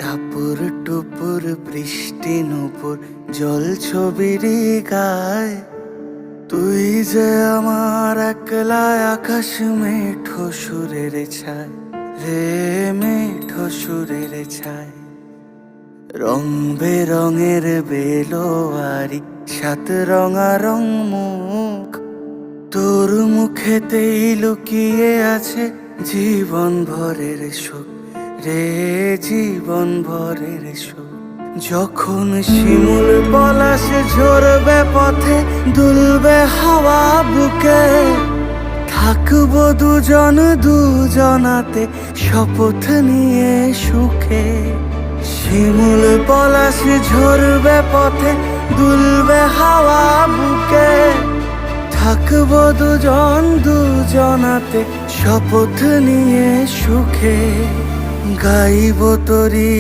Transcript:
টাপুর টুপুর বৃষ্টি নুপুর জল ছবিরি গায়, তুই যে আমার একলা আকাশ মেঠো সুরের ছায় রে, মেঠো সুরের ছায়। রং বেরঙের বেলোয়ারি সাত রঙারং মুখ, তোর মুখেতেই লুকিয়ে আছে জীবন ভরের সুখ রে, জীবন ভরের সুখ। যখন শিমুল পলাশ ঝরবে পথে, দুলবে হাওয়া বুকে, থাকবো দুজন দুজনাতে শপথ নিয়ে সুখে। শিমুল পলাশ ঝরবে পথে, দুলবে হাওয়া বুকে, থাকবো দুজন দুজনাতে শপথ নিয়ে সুখে। গাইব তোরি